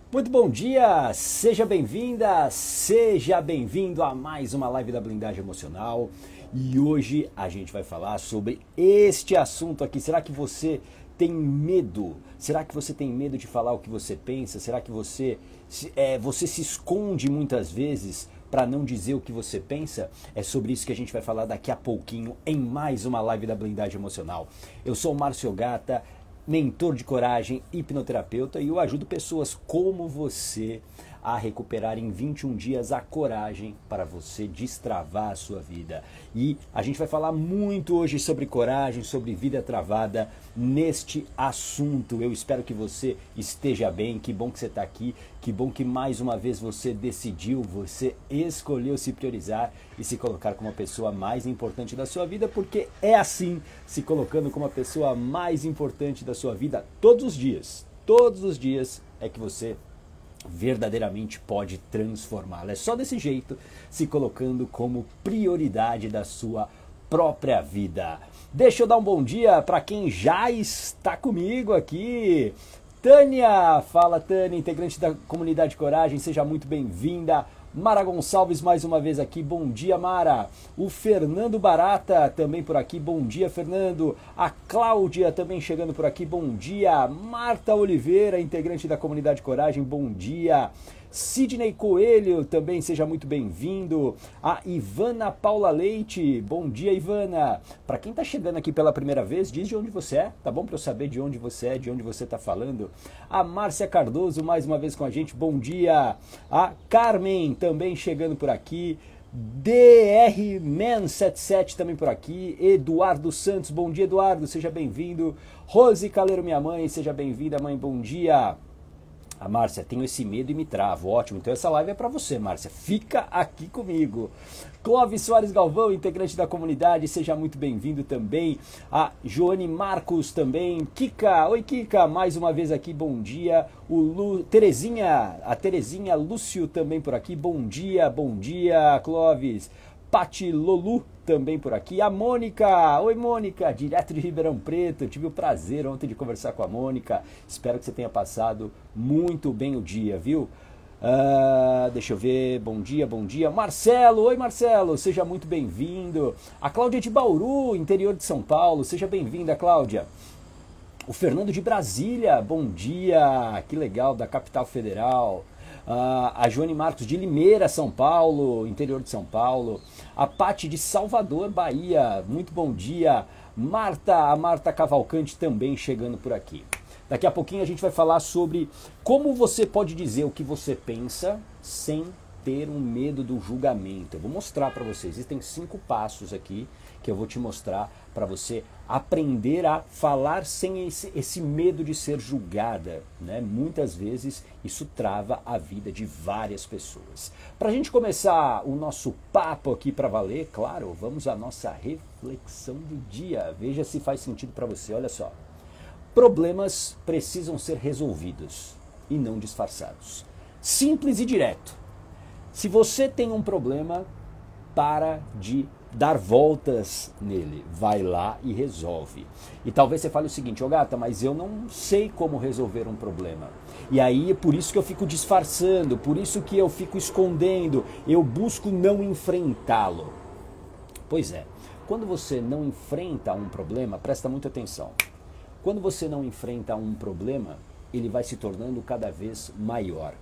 Muito bom dia, seja bem-vinda, seja bem-vindo a mais uma live da Blindagem Emocional. E hoje a gente vai falar sobre este assunto aqui. Será que você tem medo? Será que você tem medo de falar o que você pensa? Será que você se esconde muitas vezes para não dizer o que você pensa? É sobre isso que a gente vai falar daqui a pouquinho em mais uma live da Blindagem Emocional. Eu sou o Márcio Gata, mentor de coragem, hipnoterapeuta, e eu ajudo pessoas como você a recuperar em 21 dias a coragem para você destravar a sua vida. E a gente vai falar muito hoje sobre coragem, sobre vida travada neste assunto. Eu espero que você esteja bem, que bom que você está aqui, que bom que mais uma vez você decidiu, você escolheu se priorizar e se colocar como a pessoa mais importante da sua vida, porque é assim, se colocando como a pessoa mais importante da sua vida todos os dias é que você verdadeiramente pode transformá-la. É só desse jeito, se colocando como prioridade da sua própria vida. Deixa eu dar um bom dia para quem já está comigo aqui. Tânia, fala Tânia, integrante da comunidade Coragem, seja muito bem-vinda. Mara Gonçalves mais uma vez aqui, bom dia Mara. O Fernando Barata também por aqui, bom dia Fernando. A Cláudia também chegando por aqui, bom dia. Marta Oliveira, integrante da comunidade Coragem, bom dia. Sidney Coelho, também seja muito bem-vindo. A Ivana Paula Leite, bom dia Ivana. Para quem está chegando aqui pela primeira vez, diz de onde você é, tá bom? Para eu saber de onde você é, de onde você está falando. A Márcia Cardoso, mais uma vez com a gente, bom dia. A Carmen, também chegando por aqui. DR Man 77 também por aqui. Eduardo Santos, bom dia Eduardo, seja bem-vindo. Rose Caleiro, minha mãe, seja bem-vinda mãe, bom dia. A Márcia, tenho esse medo e me travo. Ótimo, então essa live é para você, Márcia. Fica aqui comigo. Clóvis Soares Galvão, integrante da comunidade, seja muito bem-vindo também. A Joane Marcos também. Kika, oi Kika, mais uma vez aqui, bom dia. A Terezinha Lúcio também por aqui, bom dia Clóvis. Pati Lolu também por aqui. A Mônica, oi Mônica, direto de Ribeirão Preto. Eu tive o prazer ontem de conversar com a Mônica. Espero que você tenha passado muito bem o dia, viu? Deixa eu ver, bom dia. Marcelo, oi Marcelo, seja muito bem-vindo. A Cláudia de Bauru, interior de São Paulo, seja bem-vinda Cláudia. O Fernando de Brasília, bom dia, que legal, da capital federal. A Joane Marcos de Limeira, São Paulo, interior de São Paulo. A Pati de Salvador, Bahia, muito bom dia. A Marta Cavalcante também chegando por aqui. Daqui a pouquinho a gente vai falar sobre como você pode dizer o que você pensa sem ter um medo do julgamento. Eu vou mostrar para vocês, existem 5 passos aqui que eu vou te mostrar para você aprender a falar sem esse medo de ser julgada, né? Muitas vezes isso trava a vida de várias pessoas. Para a gente começar o nosso papo aqui para valer, claro, vamos à nossa reflexão do dia. Veja se faz sentido para você, olha só. Problemas precisam ser resolvidos e não disfarçados. Simples e direto. Se você tem um problema, para de dar voltas nele, vai lá e resolve. E talvez você fale o seguinte, ô Gata, mas eu não sei como resolver um problema. E aí é por isso que eu fico disfarçando, por isso que eu fico escondendo, eu busco não enfrentá-lo. Pois é, quando você não enfrenta um problema, presta muita atenção. Quando você não enfrenta um problema, ele vai se tornando cada vez maior.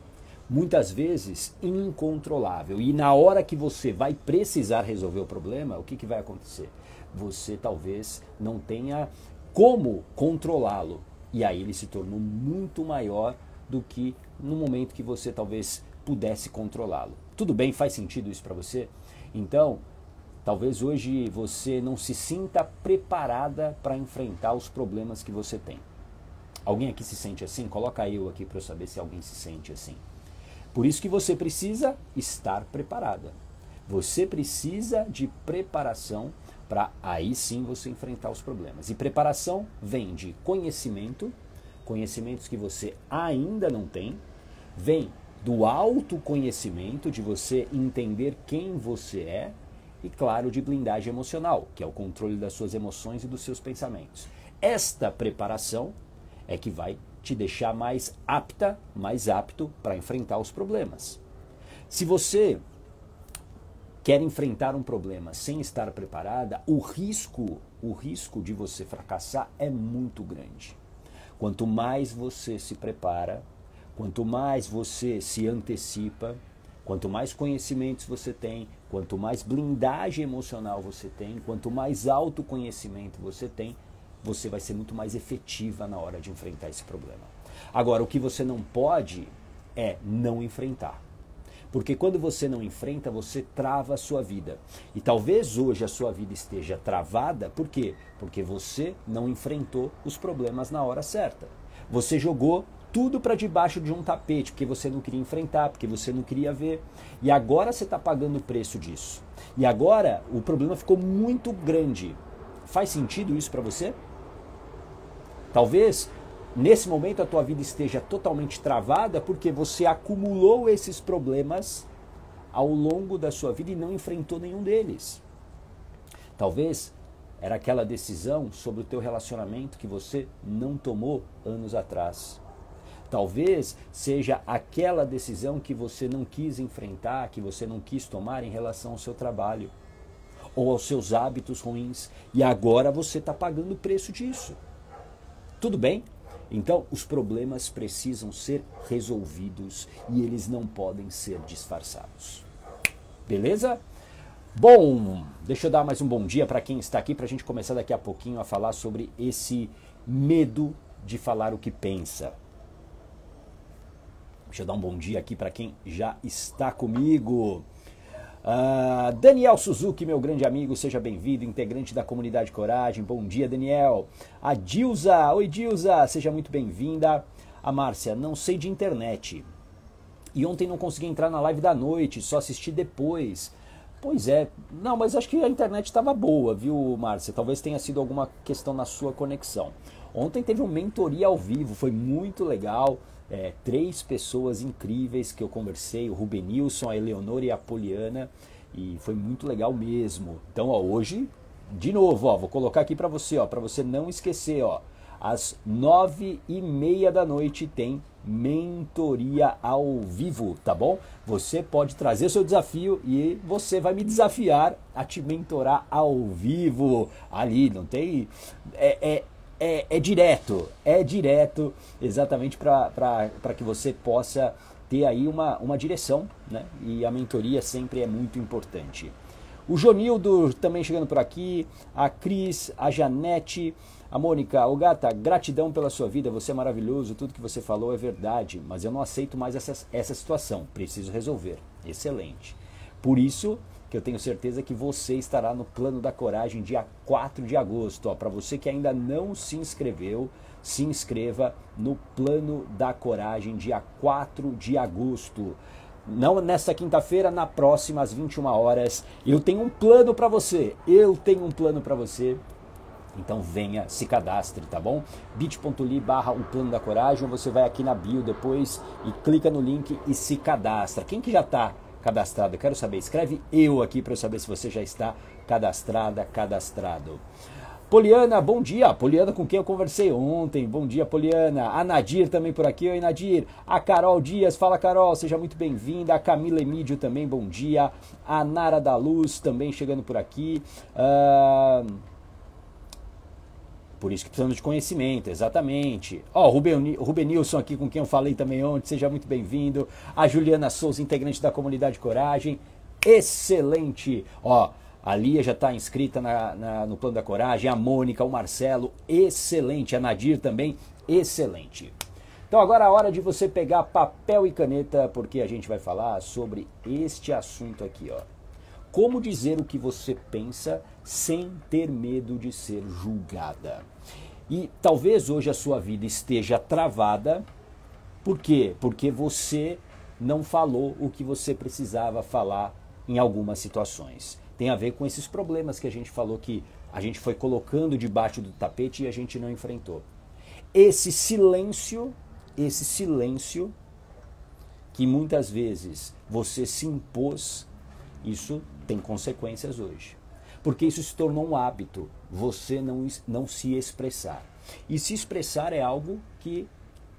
Muitas vezes incontrolável. E na hora que você vai precisar resolver o problema, o que vai acontecer? Você talvez não tenha como controlá-lo. E aí ele se tornou muito maior do que no momento que você talvez pudesse controlá-lo. Tudo bem? Faz sentido isso para você? Então, talvez hoje você não se sinta preparada para enfrentar os problemas que você tem. Alguém aqui se sente assim? Coloca eu aqui para eu saber se alguém se sente assim. Por isso que você precisa estar preparada. Você precisa de preparação para aí sim você enfrentar os problemas. E preparação vem de conhecimento, conhecimentos que você ainda não tem, vem do autoconhecimento, de você entender quem você é, e claro, de blindagem emocional, que é o controle das suas emoções e dos seus pensamentos. Esta preparação é que vai te deixar mais apta, mais apto para enfrentar os problemas. Se você quer enfrentar um problema sem estar preparada, o risco de você fracassar é muito grande. Quanto mais você se prepara, quanto mais você se antecipa, quanto mais conhecimentos você tem, quanto mais blindagem emocional você tem, quanto mais autoconhecimento você tem, você vai ser muito mais efetiva na hora de enfrentar esse problema. Agora, o que você não pode é não enfrentar. Porque quando você não enfrenta, você trava a sua vida. E talvez hoje a sua vida esteja travada, por quê? Porque você não enfrentou os problemas na hora certa. Você jogou tudo para debaixo de um tapete, porque você não queria enfrentar, porque você não queria ver. E agora você está pagando o preço disso. E agora o problema ficou muito grande. Faz sentido isso para você? Talvez nesse momento a tua vida esteja totalmente travada porque você acumulou esses problemas ao longo da sua vida e não enfrentou nenhum deles. Talvez era aquela decisão sobre o teu relacionamento que você não tomou anos atrás. Talvez seja aquela decisão que você não quis enfrentar, que você não quis tomar em relação ao seu trabalho ou aos seus hábitos ruins. E agora você está pagando o preço disso. Tudo bem? Então, os problemas precisam ser resolvidos e eles não podem ser disfarçados. Beleza? Bom, deixa eu dar mais um bom dia para quem está aqui, para a gente começar daqui a pouquinho a falar sobre esse medo de falar o que pensa. Deixa eu dar um bom dia aqui para quem já está comigo. Daniel Suzuki, meu grande amigo, seja bem-vindo, integrante da comunidade Coragem. Bom dia, Daniel. A Dilza, oi Dilza, seja muito bem-vinda. A Márcia, não sei de internet. E ontem não consegui entrar na live da noite, só assisti depois. Pois é, não, mas acho que a internet estava boa, viu, Márcia? Talvez tenha sido alguma questão na sua conexão. Ontem teve uma mentoria ao vivo, foi muito legal. 3 pessoas incríveis que eu conversei, o Rubenilson, a Eleonora e a Poliana, e foi muito legal mesmo. Então, ó, hoje, de novo, ó, vou colocar aqui para você não esquecer, ó, às 9h30 da noite tem mentoria ao vivo, tá bom? Você pode trazer o seu desafio e você vai me desafiar a te mentorar ao vivo. Ali, não tem... É direto exatamente para que você possa ter aí uma direção, né? E a mentoria sempre é muito importante. O Jonildo também chegando por aqui, a Cris, a Janete, a Mônica, o Gata, gratidão pela sua vida, você é maravilhoso, tudo que você falou é verdade, mas eu não aceito mais essa situação, preciso resolver. Excelente. Por isso que eu tenho certeza que você estará no Plano da Coragem dia 4 de agosto. Para você que ainda não se inscreveu, se inscreva no Plano da Coragem dia 4 de agosto. Não nesta quinta-feira, na próxima às 21 horas. Eu tenho um plano para você. Então venha, se cadastre, tá bom? bit.ly/o Plano da Coragem. Você vai aqui na bio depois e clica no link e se cadastra. Quem que já está cadastrado? Eu quero saber. Escreve eu aqui para eu saber se você já está cadastrado. Poliana, bom dia. Poliana com quem eu conversei ontem. Bom dia, Poliana. A Nadir também por aqui. Oi, Nadir. A Carol Dias. Fala, Carol. Seja muito bem-vinda. A Camila Emídio também, bom dia. A Nara da Luz também chegando por aqui. Por isso que precisamos de conhecimento, exatamente. Ó, o Rubenilson aqui com quem eu falei também ontem, seja muito bem-vindo. A Juliana Souza, integrante da comunidade Coragem. Excelente. Ó, a Lia já está inscrita no Plano da Coragem. A Mônica, o Marcelo, excelente. A Nadir também, excelente. Então agora é a hora de você pegar papel e caneta, porque a gente vai falar sobre este assunto aqui, ó. Como dizer o que você pensa sem ter medo de ser julgada. E talvez hoje a sua vida esteja travada. Por quê? Porque você não falou o que você precisava falar em algumas situações. Tem a ver com esses problemas que a gente falou que a gente foi colocando debaixo do tapete e a gente não enfrentou. Esse silêncio que muitas vezes você se impôs, isso tem consequências hoje. Porque isso se tornou um hábito, você não se expressar. E se expressar é algo que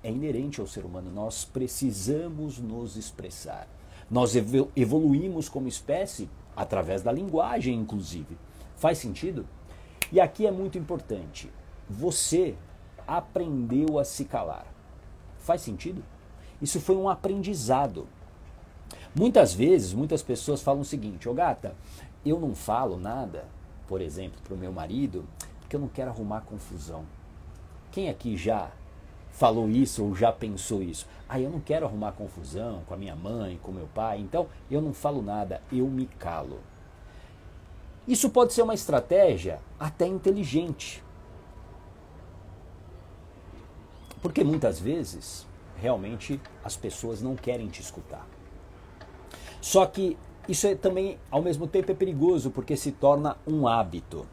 é inerente ao ser humano. Nós precisamos nos expressar. Nós evoluímos como espécie através da linguagem, inclusive. Faz sentido? E aqui é muito importante. Você aprendeu a se calar. Faz sentido? Isso foi um aprendizado. Muitas vezes, muitas pessoas falam o seguinte: ô gata, eu não falo nada, por exemplo, para o meu marido, porque eu não quero arrumar confusão. Quem aqui já falou isso ou já pensou isso? Ah, eu não quero arrumar confusão com a minha mãe, com o meu pai, então eu não falo nada, eu me calo. Isso pode ser uma estratégia até inteligente. Porque muitas vezes, realmente, as pessoas não querem te escutar. Só que isso também, ao mesmo tempo, é perigoso, porque se torna um hábito.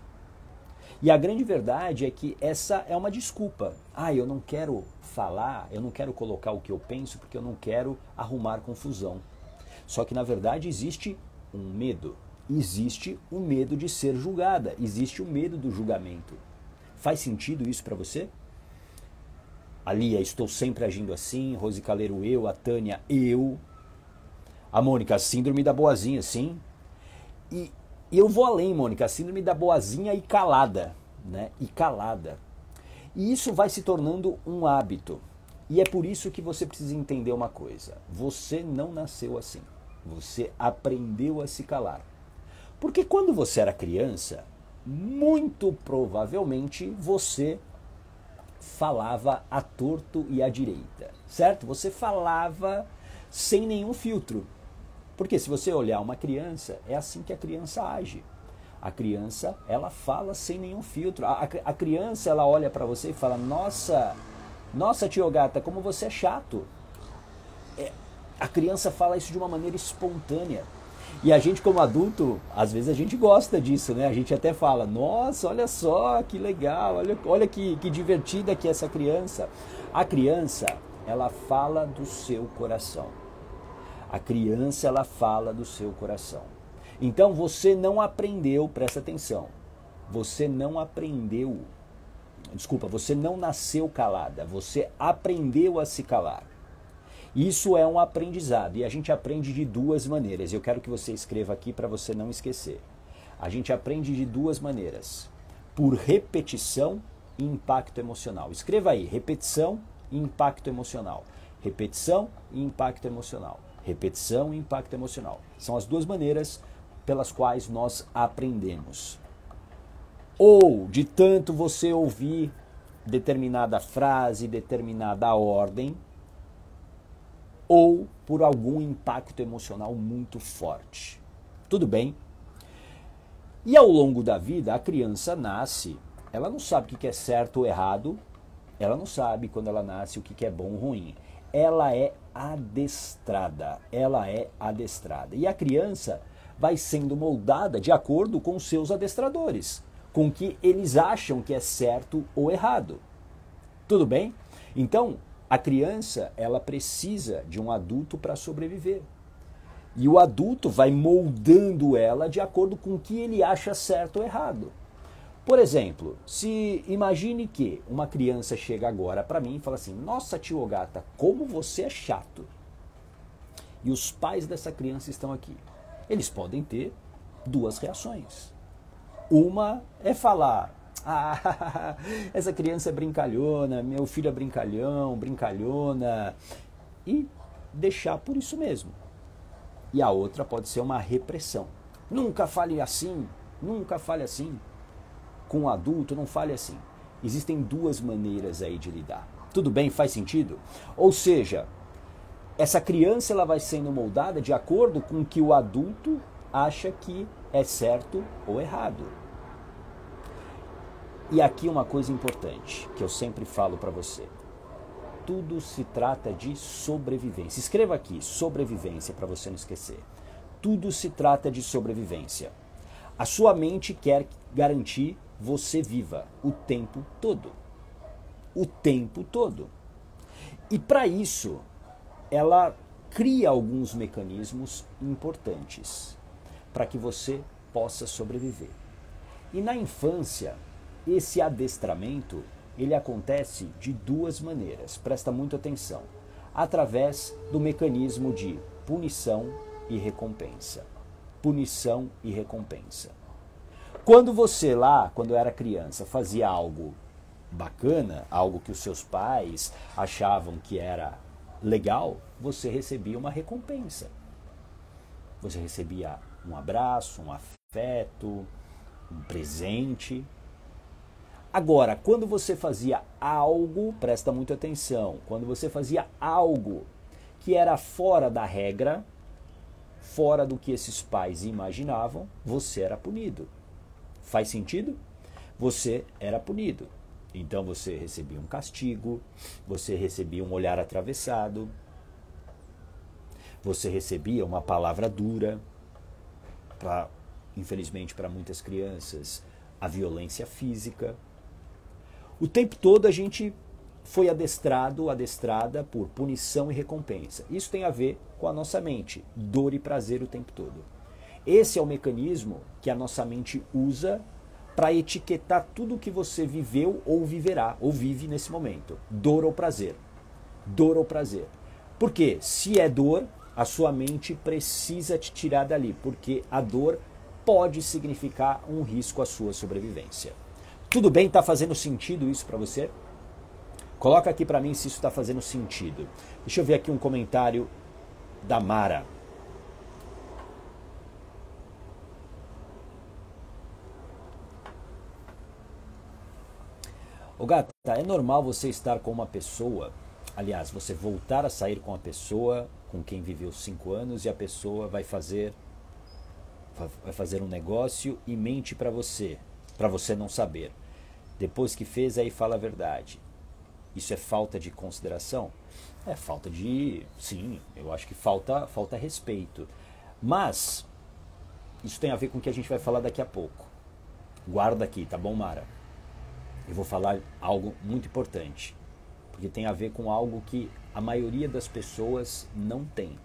E a grande verdade é que essa é uma desculpa. Ah, eu não quero falar, eu não quero colocar o que eu penso, porque eu não quero arrumar confusão. Só que, na verdade, existe um medo. Existe o medo de ser julgada, existe o medo do julgamento. Faz sentido isso para você? A Lia, estou sempre agindo assim. Rose Caleiro, eu. A Tânia, eu. A Mônica, síndrome da boazinha, sim. E eu vou além, Mônica, síndrome da boazinha e calada, né? E calada. E isso vai se tornando um hábito. E é por isso que você precisa entender uma coisa. Você não nasceu assim. Você aprendeu a se calar. Porque quando você era criança, muito provavelmente você falava à torto e à direita, certo? Você falava sem nenhum filtro. Porque se você olhar uma criança, é assim que a criança age. A criança, ela fala sem nenhum filtro. A criança, ela olha para você e fala: nossa, tio Gata, como você é chato. A criança fala isso de uma maneira espontânea. E a gente, como adulto, às vezes a gente gosta disso, né? A gente até fala: nossa, olha só, que legal, olha que divertida que é essa criança. A criança, ela fala do seu coração. A criança, ela fala do seu coração. Então você não aprendeu, presta atenção, você não nasceu calada, você aprendeu a se calar. Isso é um aprendizado e a gente aprende de duas maneiras. Eu quero que você escreva aqui para você não esquecer. A gente aprende de duas maneiras: por repetição e impacto emocional. Escreva aí: repetição e impacto emocional. Repetição e impacto emocional. Repetição e impacto emocional. São as duas maneiras pelas quais nós aprendemos. Ou de tanto você ouvir determinada frase, determinada ordem, ou por algum impacto emocional muito forte. Tudo bem? E ao longo da vida, a criança nasce, ela não sabe o que é certo ou errado, ela não sabe quando ela nasce o que é bom ou ruim. Ela é adestrada, E a criança vai sendo moldada de acordo com os seus adestradores, com o que eles acham que é certo ou errado. Tudo bem? Então, a criança, ela precisa de um adulto para sobreviver. E o adulto vai moldando ela de acordo com o que ele acha certo ou errado. Por exemplo, se imagine que uma criança chega agora para mim e fala assim: nossa, tio Gata, como você é chato. E os pais dessa criança estão aqui. Eles podem ter duas reações. Uma é falar: ah, essa criança é brincalhona, meu filho é brincalhão, brincalhona, e deixar por isso mesmo. E a outra pode ser uma repressão. Nunca fale assim, nunca fale assim. Com um adulto, não fale assim. Existem duas maneiras aí de lidar. Tudo bem? Faz sentido? Ou seja, essa criança, ela vai sendo moldada de acordo com o que o adulto acha que é certo ou errado. E aqui uma coisa importante, que eu sempre falo para você. Tudo se trata de sobrevivência. Escreva aqui: sobrevivência, para você não esquecer. Tudo se trata de sobrevivência. A sua mente quer garantir você viva o tempo todo. O tempo todo. E para isso, ela cria alguns mecanismos importantes para que você possa sobreviver. E na infância, esse adestramento, ele acontece de duas maneiras, presta muita atenção. Através do mecanismo de punição e recompensa. Punição e recompensa. Quando você lá, quando era criança, fazia algo bacana, algo que os seus pais achavam que era legal, você recebia uma recompensa. Você recebia um abraço, um afeto, um presente. Agora, quando você fazia algo, presta muita atenção, quando você fazia algo que era fora da regra, fora do que esses pais imaginavam, você era punido. Faz sentido? Você era punido. Então você recebia um castigo, você recebia um olhar atravessado, você recebia uma palavra dura, infelizmente para muitas crianças, a violência física. O tempo todo a gente foi adestrada por punição e recompensa. Isso tem a ver com a nossa mente, dor e prazer o tempo todo. Esse é o mecanismo que a nossa mente usa para etiquetar tudo que você viveu ou viverá, ou vive nesse momento. Dor ou prazer. Dor ou prazer. Porque se é dor, a sua mente precisa te tirar dali, porque a dor pode significar um risco à sua sobrevivência. Tudo bem? Está fazendo sentido isso para você? Coloca aqui para mim se isso está fazendo sentido. Deixa eu ver aqui um comentário da Mara. Ô gata, é normal você estar com uma pessoa, aliás, você voltar a sair com a pessoa com quem viveu 5 anos e a pessoa vai fazer um negócio e mente para você não saber. Depois que fez, aí fala a verdade. Isso é falta de consideração? É falta de... Sim, eu acho que falta respeito. Mas, isso tem a ver com o que a gente vai falar daqui a pouco. Guarda aqui, tá bom, Mara? Eu vou falar algo muito importante, porque tem a ver com algo que a maioria das pessoas não tem.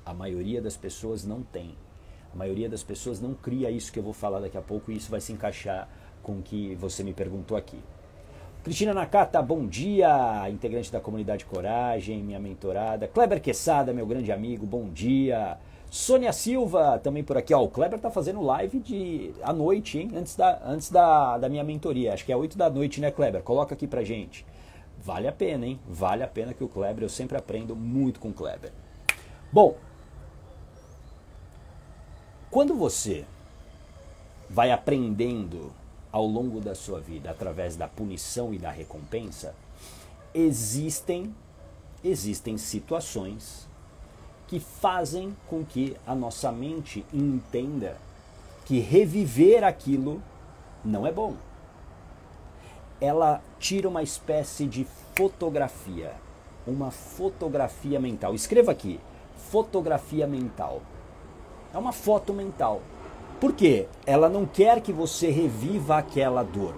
A maioria das pessoas não tem. A maioria das pessoas não cria isso que eu vou falar daqui a pouco e isso vai se encaixar com o que você me perguntou aqui. Cristina Nakata, bom dia, integrante da comunidade Coragem, minha mentorada. Kleber Quesada, meu grande amigo, bom dia. Sônia Silva, também por aqui. Ó, o Kleber tá fazendo live à noite, hein? Antes da minha mentoria. Acho que é 8 da noite, né, Kleber? Coloca aqui pra gente. Vale a pena, hein? Vale a pena que o Kleber, eu sempre aprendo muito com o Kleber. Bom, quando você vai aprendendo ao longo da sua vida, através da punição e da recompensa, existem situações que fazem com que a nossa mente entenda que reviver aquilo não é bom. Ela tira uma espécie de fotografia, uma fotografia mental. Escreva aqui, fotografia mental. É uma foto mental. Por quê? Ela não quer que você reviva aquela dor.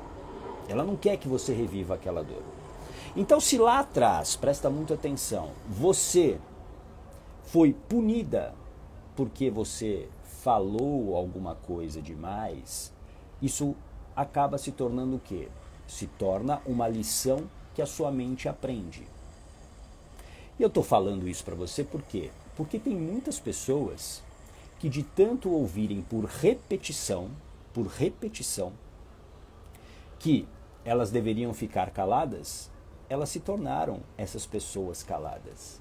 Ela não quer que você reviva aquela dor. Então, se lá atrás, presta muita atenção, você foi punida porque você falou alguma coisa demais, isso acaba se tornando o quê? Se torna uma lição que a sua mente aprende. E eu estou falando isso para você por quê? Porque tem muitas pessoas que de tanto ouvirem por repetição, que elas deveriam ficar caladas, elas se tornaram essas pessoas caladas.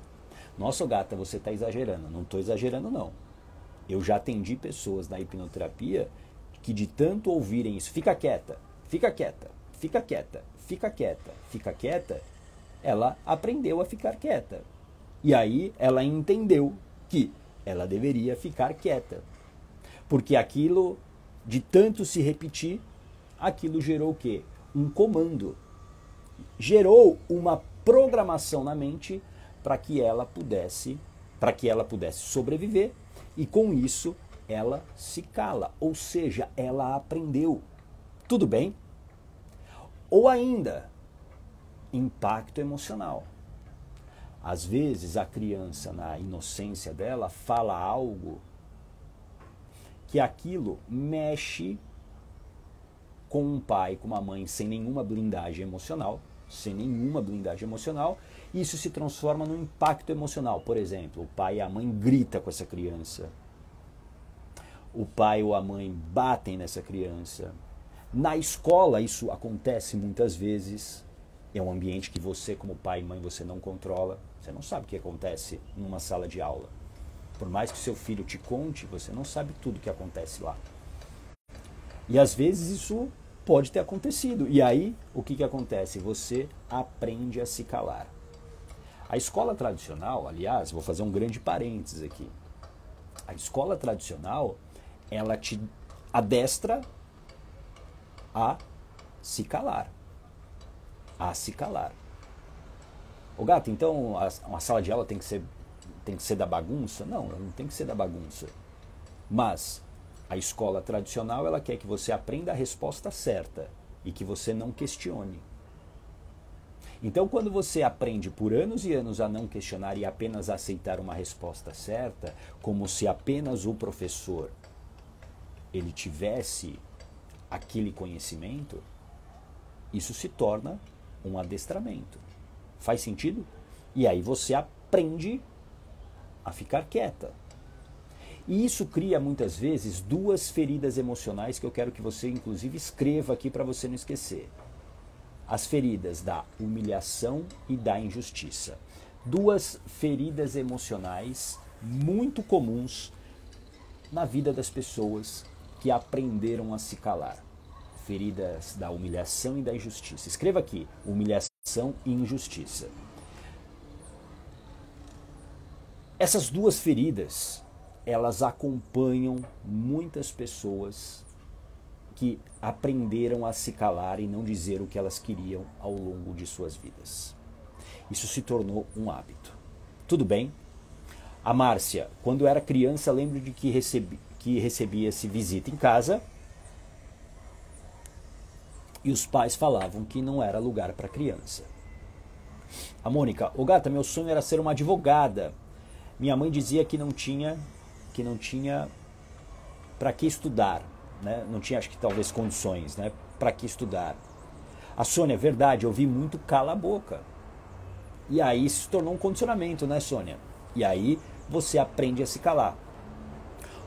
Nossa, gata, você está exagerando. Não estou exagerando, não. Eu já atendi pessoas na hipnoterapia que de tanto ouvirem isso, fica quieta, fica quieta, fica quieta, fica quieta, fica quieta, ela aprendeu a ficar quieta. E aí ela entendeu que ela deveria ficar quieta. Porque aquilo, de tanto se repetir, aquilo gerou o quê? Um comando. Gerou uma programação na mente para que ela pudesse sobreviver e com isso ela se cala, ou seja, ela aprendeu. Tudo bem? Ou ainda, impacto emocional. Às vezes a criança, na inocência dela, fala algo que aquilo mexe com um pai, com uma mãe sem nenhuma blindagem emocional, isso se transforma num impacto emocional. Por exemplo, o pai e a mãe gritam com essa criança. O pai ou a mãe batem nessa criança. Na escola isso acontece muitas vezes. É um ambiente que você, como pai e mãe, você não controla. Você não sabe o que acontece numa sala de aula. Por mais que seu filho te conte, você não sabe tudo o que acontece lá. E às vezes isso pode ter acontecido. E aí, o que acontece? Você aprende a se calar. A escola tradicional, aliás, vou fazer um grande parênteses aqui. A escola tradicional, ela te adestra a se calar. A se calar. Ô gato, então uma sala de aula tem que ser da bagunça? Não, ela não tem que ser da bagunça. Mas a escola tradicional, ela quer que você aprenda a resposta certa e que você não questione. Então, quando você aprende por anos e anos a não questionar e apenas aceitar uma resposta certa, como se apenas o professor ele tivesse aquele conhecimento, isso se torna um adestramento. Faz sentido? E aí você aprende a ficar quieta. E isso cria muitas vezes duas feridas emocionais que eu quero que você inclusive escreva aqui para você não esquecer. As feridas da humilhação e da injustiça. Duas feridas emocionais muito comuns na vida das pessoas que aprenderam a se calar. Feridas da humilhação e da injustiça. Escreva aqui, humilhação e injustiça. Essas duas feridas, elas acompanham muitas pessoas que aprenderam a se calar e não dizer o que elas queriam ao longo de suas vidas. Isso se tornou um hábito. Tudo bem? A Márcia, quando era criança, lembro de que recebia-se visita em casa e os pais falavam que não era lugar para criança. A Mônica, ô gata, meu sonho era ser uma advogada. Minha mãe dizia que não tinha para que estudar, né? Não tinha, acho que talvez condições, né? Para que estudar. A Sônia, é verdade, eu vi muito cala a boca. E aí isso se tornou um condicionamento, né, Sônia? E aí você aprende a se calar.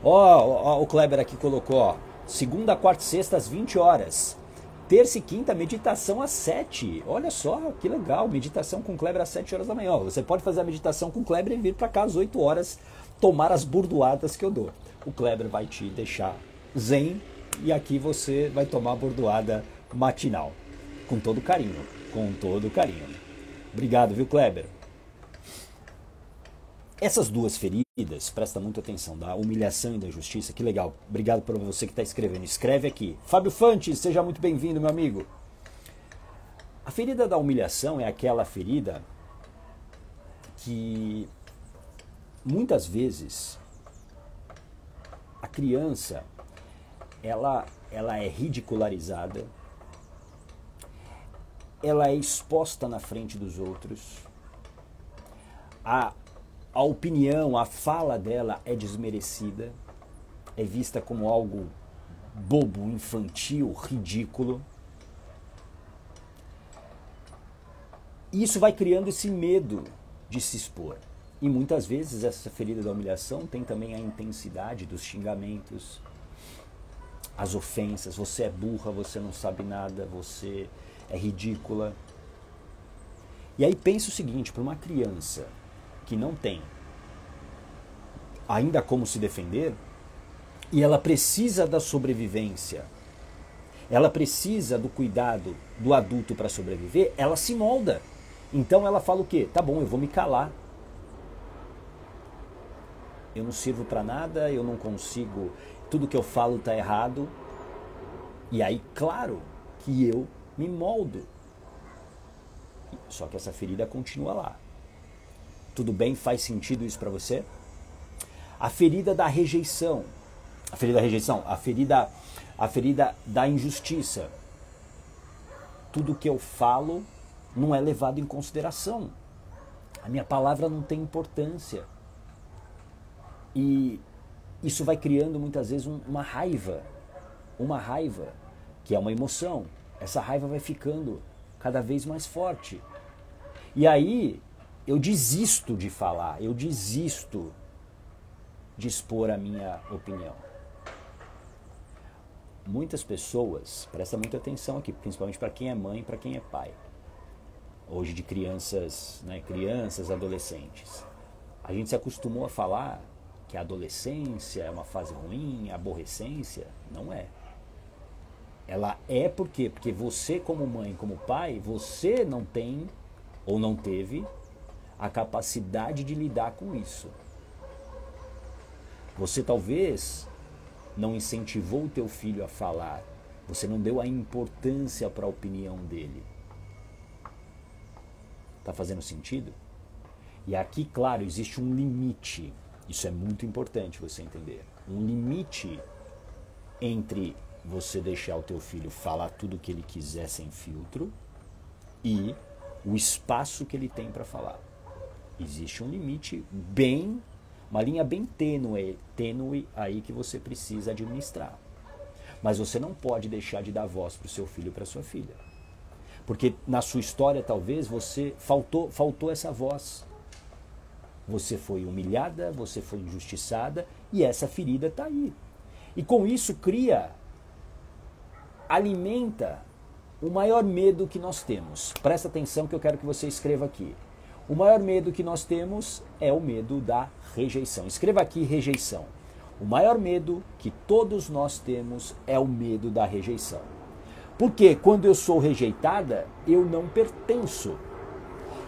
Ó, o Kleber aqui colocou, ó, segunda, quarta e sexta às 20 horas. Terça e quinta, meditação às 7. Olha só, que legal, meditação com Kleber às 7 horas da manhã. Você pode fazer a meditação com Kleber e vir para cá às 8 horas tomar as burdoadas que eu dou. O Kleber vai te deixar zen e aqui você vai tomar a bordoada matinal. Com todo carinho, com todo carinho. Obrigado, viu, Kleber? Essas duas feridas, presta muita atenção, da humilhação e da injustiça, que legal. Obrigado por você que está escrevendo. Escreve aqui. Fábio Fantes, seja muito bem-vindo, meu amigo. A ferida da humilhação é aquela ferida que muitas vezes a criança ela é ridicularizada, ela é exposta na frente dos outros, a opinião, a fala dela é desmerecida, é vista como algo bobo, infantil, ridículo. E isso vai criando esse medo de se expor. E muitas vezes essa ferida da humilhação tem também a intensidade dos xingamentos, as ofensas. Você é burra, você não sabe nada, você é ridícula. E aí pensa o seguinte, para uma criança que não tem ainda como se defender, e ela precisa da sobrevivência, ela precisa do cuidado do adulto para sobreviver, ela se molda. Então ela fala o quê? Tá bom, eu vou me calar. Eu não sirvo para nada, eu não consigo, tudo que eu falo tá errado. E aí, claro, que eu me moldo. Só que essa ferida continua lá. Tudo bem? Faz sentido isso para você? A ferida da rejeição. A ferida da injustiça. Tudo que eu falo não é levado em consideração. A minha palavra não tem importância. E isso vai criando muitas vezes uma raiva que é uma emoção. Essa raiva vai ficando cada vez mais forte. E aí eu desisto de falar, eu desisto de expor a minha opinião. Muitas pessoas, presta muita atenção aqui, principalmente para quem é mãe e para quem é pai. Hoje de crianças, né, crianças, adolescentes. A gente se acostumou a falar que a adolescência é uma fase ruim, a aborrecência. Não é. Ela é por quê? Porque você como mãe, como pai, você não tem ou não teve a capacidade de lidar com isso. Você talvez não incentivou o teu filho a falar. Você não deu a importância para a opinião dele. Tá fazendo sentido? E aqui, claro, existe um limite. Isso é muito importante você entender. Um limite entre você deixar o teu filho falar tudo o que ele quiser sem filtro e o espaço que ele tem para falar. Existe um limite uma linha bem tênue aí que você precisa administrar. Mas você não pode deixar de dar voz para o seu filho e para sua filha. Porque na sua história talvez você faltou essa voz. Você foi humilhada, você foi injustiçada e essa ferida está aí. E com isso alimenta o maior medo que nós temos. Presta atenção que eu quero que você escreva aqui. O maior medo que nós temos é o medo da rejeição. Escreva aqui rejeição. O maior medo que todos nós temos é o medo da rejeição. Porque quando eu sou rejeitada, eu não pertenço.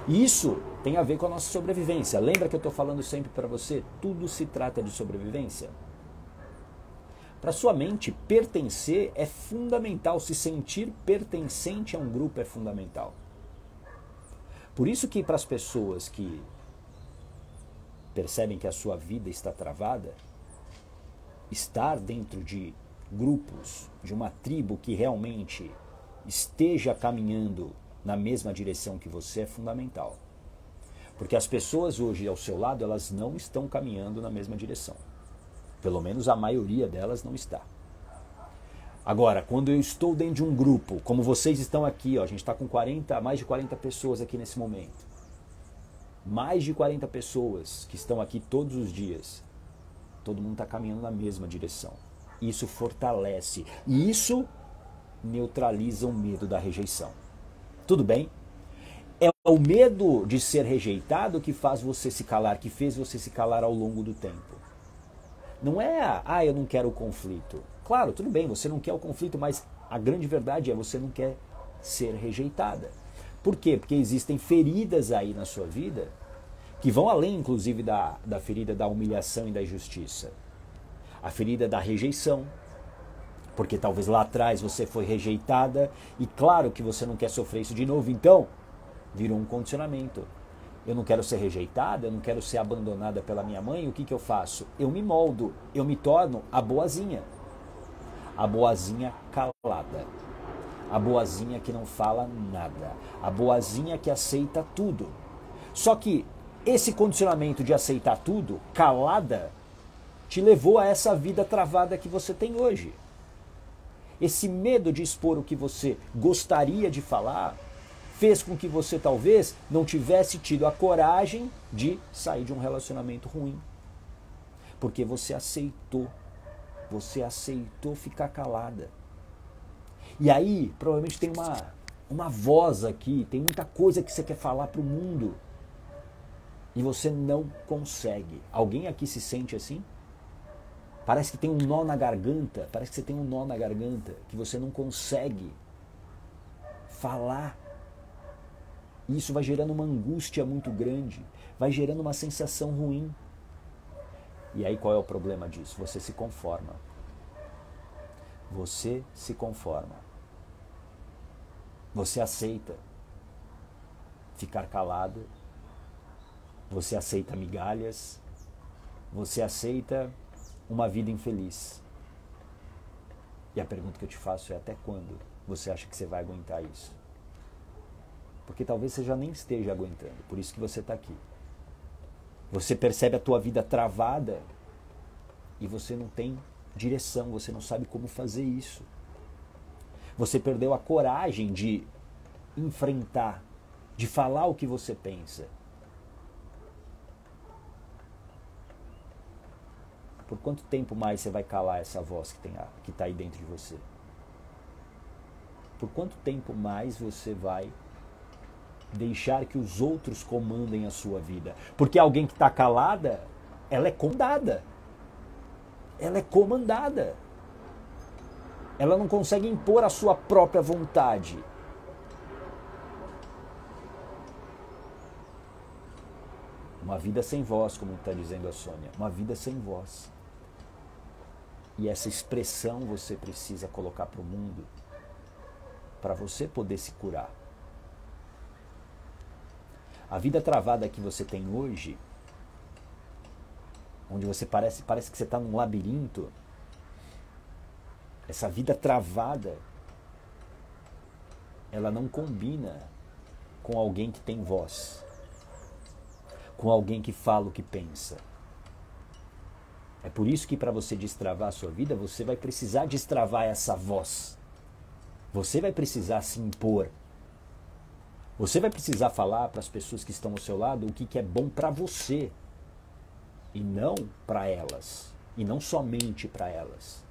E isso tem a ver com a nossa sobrevivência. Lembra que eu estou falando sempre para você? Tudo se trata de sobrevivência. Para sua mente, pertencer é fundamental. Se sentir pertencente a um grupo é fundamental. Por isso que para as pessoas que percebem que a sua vida está travada, estar dentro de grupos, de uma tribo que realmente esteja caminhando na mesma direção que você é fundamental. Porque as pessoas hoje ao seu lado, elas não estão caminhando na mesma direção. Pelo menos a maioria delas não está. Agora, quando eu estou dentro de um grupo, como vocês estão aqui, ó, a gente está com mais de 40 pessoas aqui nesse momento. Mais de 40 pessoas que estão aqui todos os dias. Todo mundo está caminhando na mesma direção. Isso fortalece. E isso neutraliza o medo da rejeição. Tudo bem? É o medo de ser rejeitado que faz você se calar, que fez você se calar ao longo do tempo. Não é, eu não quero o conflito. Claro, tudo bem, você não quer o conflito, mas a grande verdade é você não quer ser rejeitada. Por quê? Porque existem feridas aí na sua vida que vão além, inclusive, da ferida da humilhação e da injustiça. A ferida da rejeição, porque talvez lá atrás você foi rejeitada e claro que você não quer sofrer isso de novo, então virou um condicionamento. Eu não quero ser rejeitada, eu não quero ser abandonada pela minha mãe, o que eu faço? Eu me moldo, eu me torno a boazinha. A boazinha calada. A boazinha que não fala nada. A boazinha que aceita tudo. Só que esse condicionamento de aceitar tudo, calada, te levou a essa vida travada que você tem hoje. Esse medo de expor o que você gostaria de falar fez com que você talvez não tivesse tido a coragem de sair de um relacionamento ruim. Porque você aceitou ficar calada. E aí, provavelmente tem uma voz aqui, tem muita coisa que você quer falar para o mundo e você não consegue. Alguém aqui se sente assim? Parece que tem um nó na garganta, parece que você tem um nó na garganta, que você não consegue falar. Isso vai gerando uma angústia muito grande, vai gerando uma sensação ruim. E aí qual é o problema disso? Você se conforma. Você se conforma. Você aceita ficar calado. Você aceita migalhas. Você aceita uma vida infeliz. E a pergunta que eu te faço é: até quando você acha que você vai aguentar isso? Porque talvez você já nem esteja aguentando, por isso que você está aqui. Você percebe a tua vida travada e você não tem direção, você não sabe como fazer isso. Você perdeu a coragem de enfrentar, de falar o que você pensa. Por quanto tempo mais você vai calar essa voz que está aí dentro de você? Por quanto tempo mais você vai deixar que os outros comandem a sua vida? Porque alguém que está calada, ela é comandada. Ela é comandada. Ela não consegue impor a sua própria vontade. Uma vida sem voz, como está dizendo a Sônia. Uma vida sem voz. E essa expressão você precisa colocar para o mundo para você poder se curar. A vida travada que você tem hoje, onde você parece que você está num labirinto, essa vida travada, ela não combina com alguém que tem voz, com alguém que fala o que pensa. É por isso que para você destravar a sua vida, você vai precisar destravar essa voz. Você vai precisar se impor. Você vai precisar falar para as pessoas que estão ao seu lado o que é bom para você. E não para elas. E não somente para elas.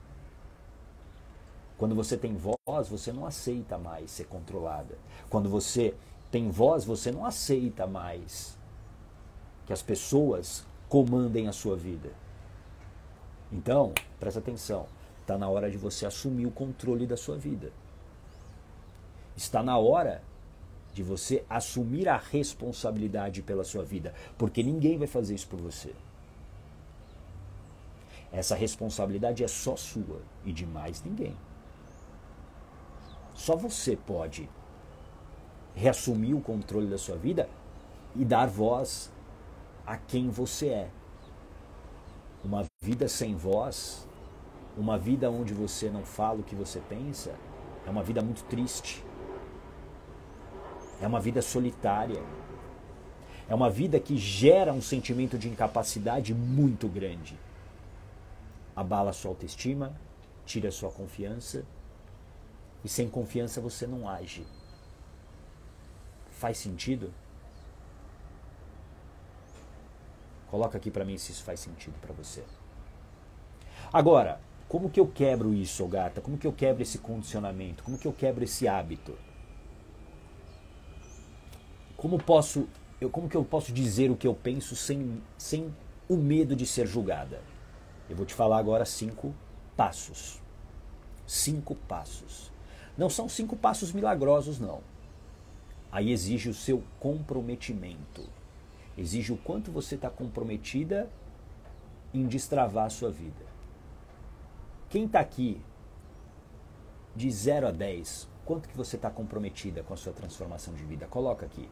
Quando você tem voz, você não aceita mais ser controlada. Quando você tem voz, você não aceita mais que as pessoas comandem a sua vida. Então, presta atenção, está na hora de você assumir o controle da sua vida. Está na hora de você assumir a responsabilidade pela sua vida, porque ninguém vai fazer isso por você. Essa responsabilidade é só sua e de mais ninguém. Só você pode reassumir o controle da sua vida e dar voz a quem você é. Uma vida sem voz, uma vida onde você não fala o que você pensa, é uma vida muito triste. É uma vida solitária. É uma vida que gera um sentimento de incapacidade muito grande. Abala a sua autoestima, tira a sua confiança, e sem confiança você não age. Faz sentido? Coloca aqui para mim se isso faz sentido para você. Agora, como que eu quebro isso, gata? Como que eu quebro esse condicionamento? Como que eu quebro esse hábito? Como que eu posso dizer o que eu penso sem o medo de ser julgada? Eu vou te falar agora 5 passos. 5 passos. Não são 5 passos milagrosos, não. Aí exige o seu comprometimento. Exige o quanto você está comprometida em destravar a sua vida. Quem está aqui de 0 a 10, quanto que você está comprometida com a sua transformação de vida? Coloca aqui.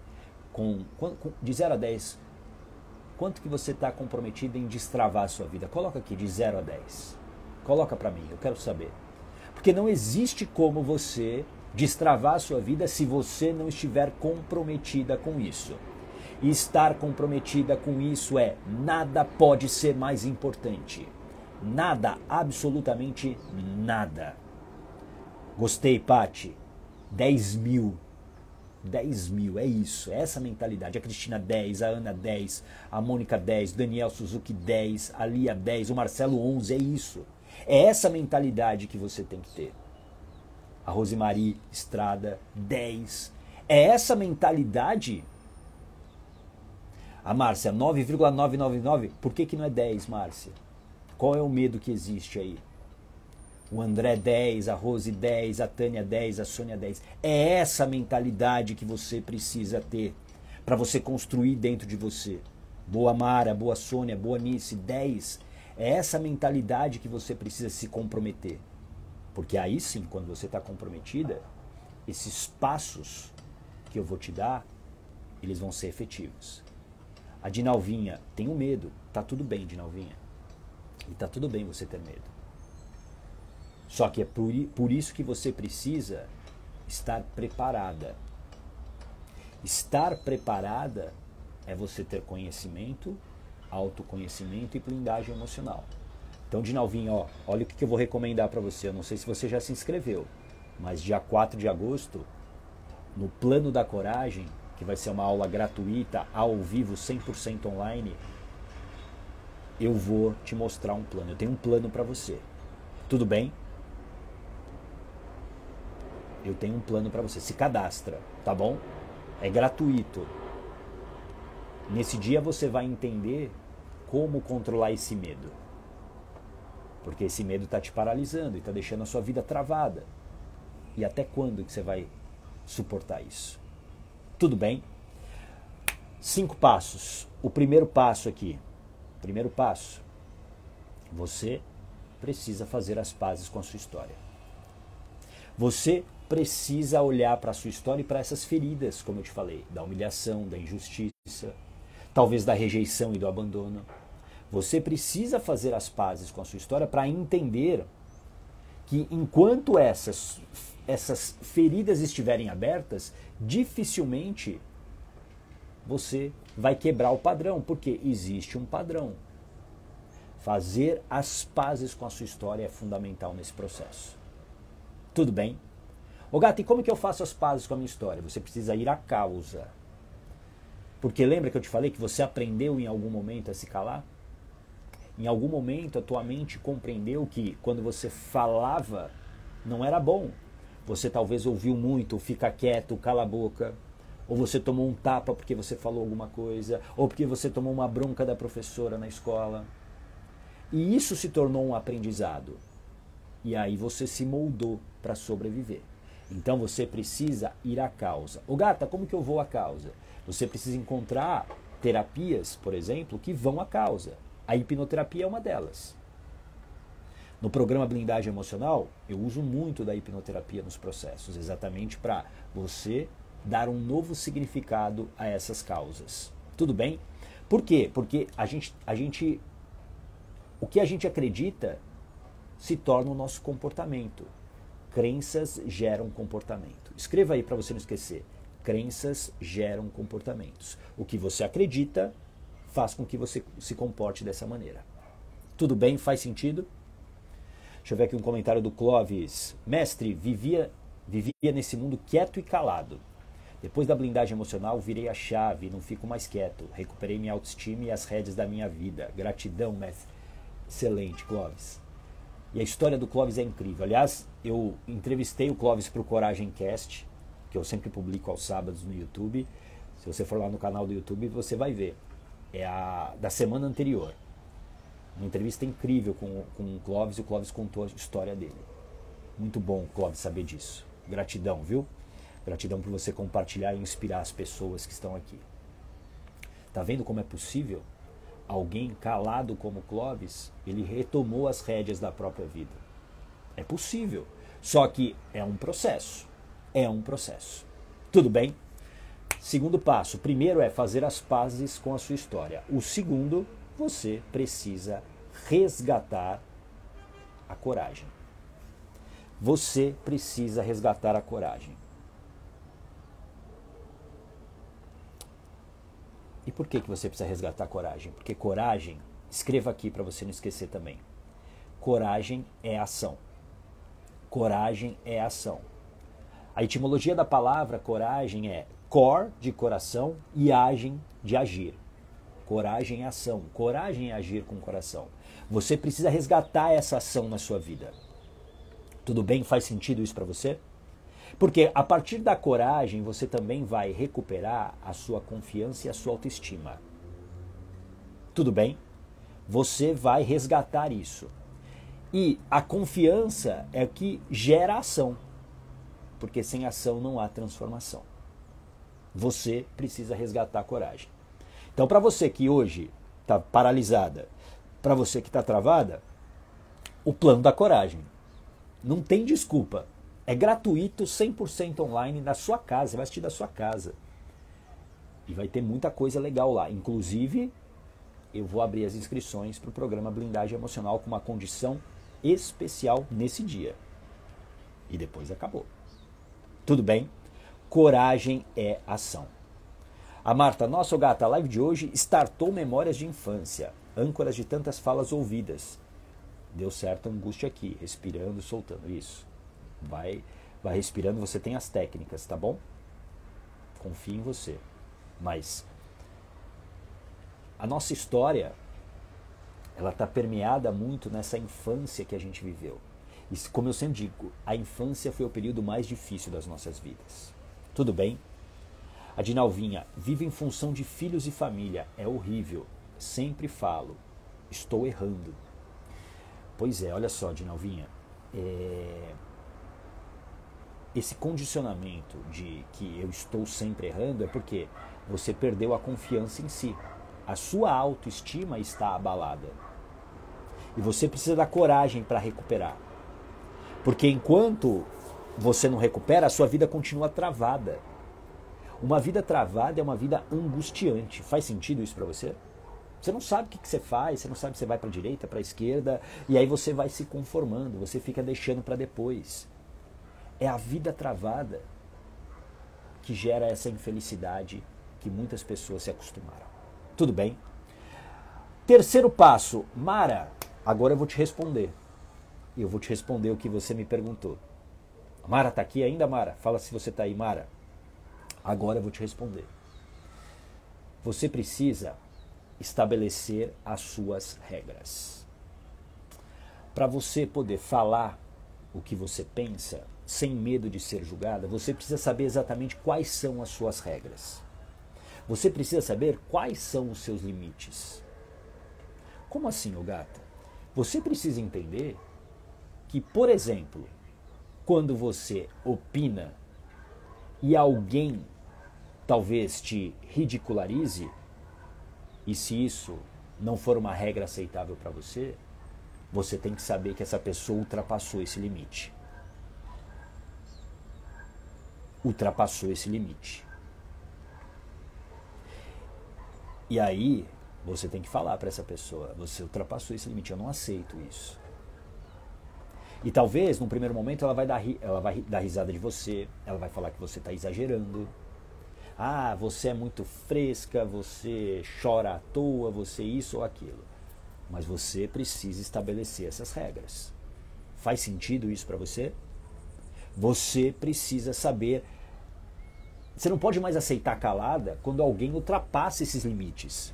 De 0 a 10, quanto que você está comprometida em destravar a sua vida? Coloca aqui, de 0 a 10. Coloca para mim, eu quero saber. Porque não existe como você destravar a sua vida se você não estiver comprometida com isso. E estar comprometida com isso nada pode ser mais importante. Nada, absolutamente nada. Gostei, Pati. 10 mil. 10 mil, é isso, é essa mentalidade. A Cristina 10, a Ana 10, a Mônica 10, Daniel Suzuki 10, a Lia 10, o Marcelo 11, é isso. É essa mentalidade que você tem que ter. A Rosemary Estrada 10. É essa mentalidade. A Márcia 9,999. Por que não é 10, Márcia? Qual é o medo que existe aí? O André 10, a Rose 10, a Tânia 10, a Sônia 10. É essa mentalidade que você precisa ter para você construir dentro de você. Boa Mara, boa Sônia, boa Nice, 10. É essa mentalidade que você precisa se comprometer. Porque aí sim, quando você está comprometida, esses passos que eu vou te dar, eles vão ser efetivos. A Dinalvinha tem um medo. Tá tudo bem, Dinalvinha. E tá tudo bem você ter medo. Só que é por isso que você precisa estar preparada. Estar preparada é você ter conhecimento, autoconhecimento e blindagem emocional. Então, Dinalvinho, olha o que eu vou recomendar para você. Eu não sei se você já se inscreveu. Mas dia 4 de agosto, no Plano da Coragem, que vai ser uma aula gratuita, ao vivo, 100% online, eu vou te mostrar um plano. Eu tenho um plano para você. Tudo bem? Eu tenho um plano para você. Se cadastra, tá bom? É gratuito. Nesse dia você vai entender como controlar esse medo. Porque esse medo está te paralisando e está deixando a sua vida travada. E até quando que você vai suportar isso? Tudo bem? 5 passos. O primeiro passo aqui. Primeiro passo. Você precisa fazer as pazes com a sua história. Você precisa olhar para a sua história e para essas feridas, como eu te falei, da humilhação, da injustiça, talvez da rejeição e do abandono. Você precisa fazer as pazes com a sua história para entender que enquanto essas feridas estiverem abertas, dificilmente você vai quebrar o padrão, porque existe um padrão. Fazer as pazes com a sua história é fundamental nesse processo. Tudo bem? Ô gato, e como que eu faço as pazes com a minha história? Você precisa ir à causa. Porque lembra que eu te falei que você aprendeu em algum momento a se calar? Em algum momento a tua mente compreendeu que quando você falava não era bom. Você talvez ouviu muito, fica quieto, cala a boca. Ou você tomou um tapa porque você falou alguma coisa. Ou porque você tomou uma bronca da professora na escola. E isso se tornou um aprendizado. E aí você se moldou para sobreviver. Então você precisa ir à causa. Ô gata, como que eu vou à causa? Você precisa encontrar terapias, por exemplo, que vão à causa. A hipnoterapia é uma delas. No programa Blindagem Emocional, eu uso muito da hipnoterapia nos processos, exatamente para você dar um novo significado a essas causas. Tudo bem? Por quê? Porque o que a gente acredita se torna o nosso comportamento. Crenças geram comportamento. Escreva aí para você não esquecer. Crenças geram comportamentos. O que você acredita faz com que você se comporte dessa maneira. Tudo bem? Faz sentido? Deixa eu ver aqui um comentário do Clóvis. Mestre, vivia nesse mundo quieto e calado. Depois da blindagem emocional, virei a chave, não fico mais quieto. Recuperei minha autoestima e as rédeas da minha vida. Gratidão, mestre. Excelente, Clóvis. E a história do Clóvis é incrível. Aliás, eu entrevistei o Clóvis para o Coragem Cast, que eu sempre publico aos sábados no YouTube. Se você for lá no canal do YouTube, você vai ver. É a da semana anterior. Uma entrevista incrível com o Clóvis, e o Clóvis contou a história dele. Muito bom, Clóvis, saber disso. Gratidão, viu? Gratidão por você compartilhar e inspirar as pessoas que estão aqui. Tá vendo como é possível? Alguém calado como Clóvis, ele retomou as rédeas da própria vida. É possível. Só que é um processo. É um processo. Tudo bem? Segundo passo. O primeiro é fazer as pazes com a sua história. O segundo, você precisa resgatar a coragem. Você precisa resgatar a coragem. E por que você precisa resgatar a coragem? Porque coragem, escreva aqui para você não esquecer também. Coragem é ação. Coragem é ação. A etimologia da palavra coragem é cor, de coração, e agem, de agir. Coragem é ação. Coragem é agir com o coração. Você precisa resgatar essa ação na sua vida. Tudo bem? Faz sentido isso para você? Porque a partir da coragem você também vai recuperar a sua confiança e a sua autoestima. Tudo bem? Você vai resgatar isso. E a confiança é o que gera ação. Porque sem ação não há transformação. Você precisa resgatar a coragem. Então, para você que hoje está paralisada, para você que está travada, o plano da coragem. Não tem desculpa. É gratuito, 100% online, na sua casa. Você vai assistir da sua casa. E vai ter muita coisa legal lá. Inclusive, eu vou abrir as inscrições para o programa Blindagem Emocional com uma condição especial nesse dia. E depois acabou. Tudo bem? Coragem é ação. A Marta, nossa gata, a live de hoje startou memórias de infância, âncoras de tantas falas ouvidas. Deu certo a angústia aqui, respirando, soltando isso. Vai respirando, você tem as técnicas, tá bom? Confie em você. Mas a nossa história, ela está permeada muito nessa infância que a gente viveu. E como eu sempre digo, a infância foi o período mais difícil das nossas vidas. Tudo bem? A Dinalvinha vive em função de filhos e família. É horrível. Sempre falo. Estou errando. Pois é, olha só, Dinalvinha. Esse condicionamento de que eu estou sempre errando é porque você perdeu a confiança em si. A sua autoestima está abalada. E você precisa da coragem para recuperar. Porque enquanto você não recupera, a sua vida continua travada. Uma vida travada é uma vida angustiante. Faz sentido isso para você? Você não sabe o que você faz, você não sabe se você vai para a direita, para a esquerda, e aí você vai se conformando, você fica deixando para depois. É a vida travada que gera essa infelicidade que muitas pessoas se acostumaram. Tudo bem? Terceiro passo, Mara, agora eu vou te responder. E eu vou te responder o que você me perguntou. Mara, tá aqui ainda, Mara? Fala se você tá aí, Mara. Agora eu vou te responder. Você precisa estabelecer as suas regras. Para você poder falar o que você pensa, sem medo de ser julgada, você precisa saber exatamente quais são as suas regras. Você precisa saber quais são os seus limites. Como assim, ô gata? Você precisa entender que, por exemplo, quando você opina e alguém talvez te ridicularize, e se isso não for uma regra aceitável para você, você tem que saber que essa pessoa ultrapassou esse limite. Ultrapassou esse limite. E aí, você tem que falar para essa pessoa, você ultrapassou esse limite, eu não aceito isso. E talvez, num primeiro momento, ela vai dar risada de você, ela vai falar que você está exagerando. Ah, você é muito fresca, você chora à toa, você isso ou aquilo. Mas você precisa estabelecer essas regras. Faz sentido isso para você? Você precisa saber. Você não pode mais aceitar calada quando alguém ultrapassa esses limites.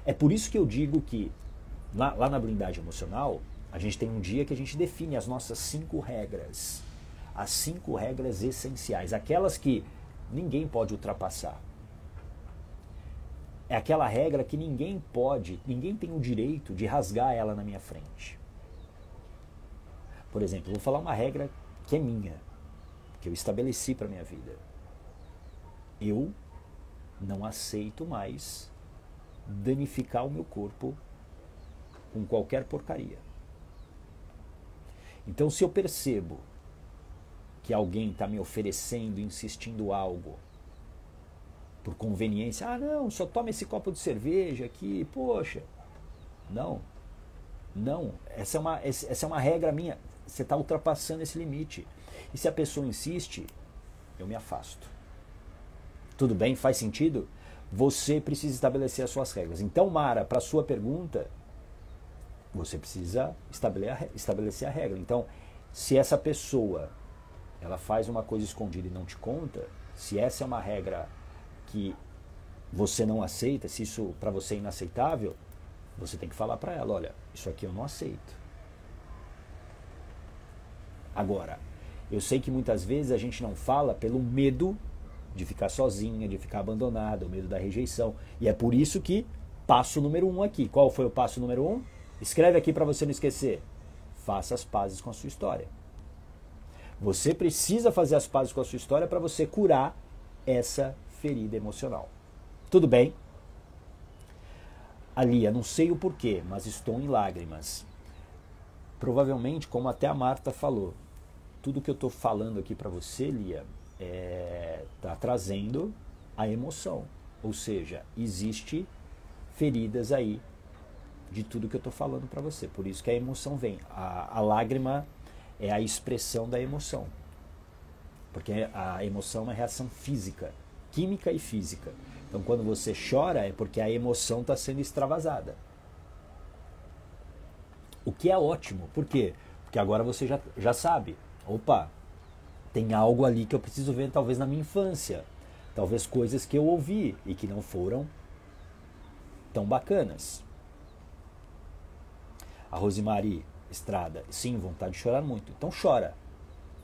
É por isso que eu digo que lá na blindagem emocional, a gente tem um dia que a gente define as nossas 5 regras. As 5 regras essenciais, aquelas que ninguém pode ultrapassar. É aquela regra que ninguém tem o direito de rasgar ela na minha frente. Por exemplo, eu vou falar uma regra que é minha, que eu estabeleci para a minha vida. Eu não aceito mais danificar o meu corpo com qualquer porcaria. Então, se eu percebo que alguém está me oferecendo, insistindo algo, por conveniência, ah não, só toma esse copo de cerveja aqui, poxa. Não, essa é uma regra minha, você está ultrapassando esse limite. E se a pessoa insiste, eu me afasto. Tudo bem? Faz sentido? Você precisa estabelecer as suas regras. Então, Mara, para a sua pergunta, você precisa estabelecer a regra. Então, se essa pessoa ela faz uma coisa escondida e não te conta, se essa é uma regra que você não aceita, se isso para você é inaceitável, você tem que falar para ela, olha, isso aqui eu não aceito. Agora, eu sei que muitas vezes a gente não fala pelo medo de ficar sozinha, de ficar abandonada, o medo da rejeição. E é por isso que passo número 1 aqui. Qual foi o passo número 1? Escreve aqui para você não esquecer. Faça as pazes com a sua história. Você precisa fazer as pazes com a sua história para você curar essa ferida emocional. Tudo bem? Lia, não sei o porquê, mas estou em lágrimas. Provavelmente, como até a Marta falou, tudo que eu estou falando aqui para você, Lia, está trazendo a emoção. Ou seja, existe feridas aí de tudo que eu estou falando para você. Por isso que a emoção vem. A lágrima é a expressão da emoção. Porque a emoção é uma reação física, química e física. Então, quando você chora, é porque a emoção está sendo extravasada. O que é ótimo. Por quê? Porque agora você já sabe. Opa, Tem algo ali que eu preciso ver, talvez na minha infância. Talvez coisas que eu ouvi e que não foram tão bacanas. A Rosemary Estrada, sim, vontade de chorar muito. Então chora.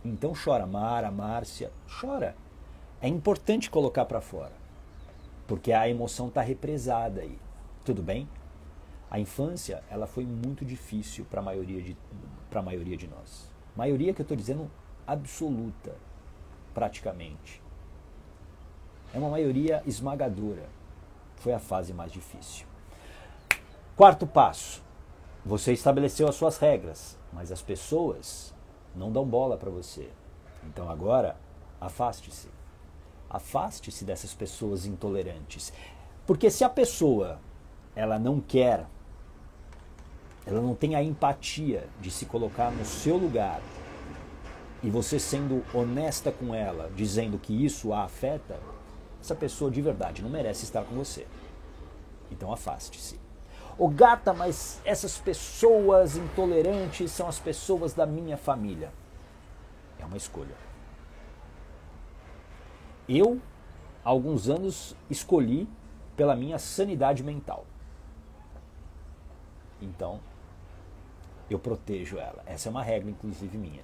Então chora. Mara, Márcia, chora. É importante colocar para fora. Porque a emoção está represada aí. Tudo bem? A infância, ela foi muito difícil para a maioria de nós. Maioria que eu estou dizendo absoluta, praticamente. É uma maioria esmagadora. Foi a fase mais difícil. Quarto passo. Você estabeleceu as suas regras, mas as pessoas não dão bola para você. Então agora, afaste-se. Afaste-se dessas pessoas intolerantes. Porque se a pessoa, ela não quer, ela não tem a empatia de se colocar no seu lugar, e você sendo honesta com ela, dizendo que isso a afeta, essa pessoa de verdade não merece estar com você. Então afaste-se. Ô gata, mas essas pessoas intolerantes são as pessoas da minha família. É uma escolha. Eu, há alguns anos, escolhi pela minha sanidade mental. Então, eu protejo ela. Essa é uma regra, inclusive, minha.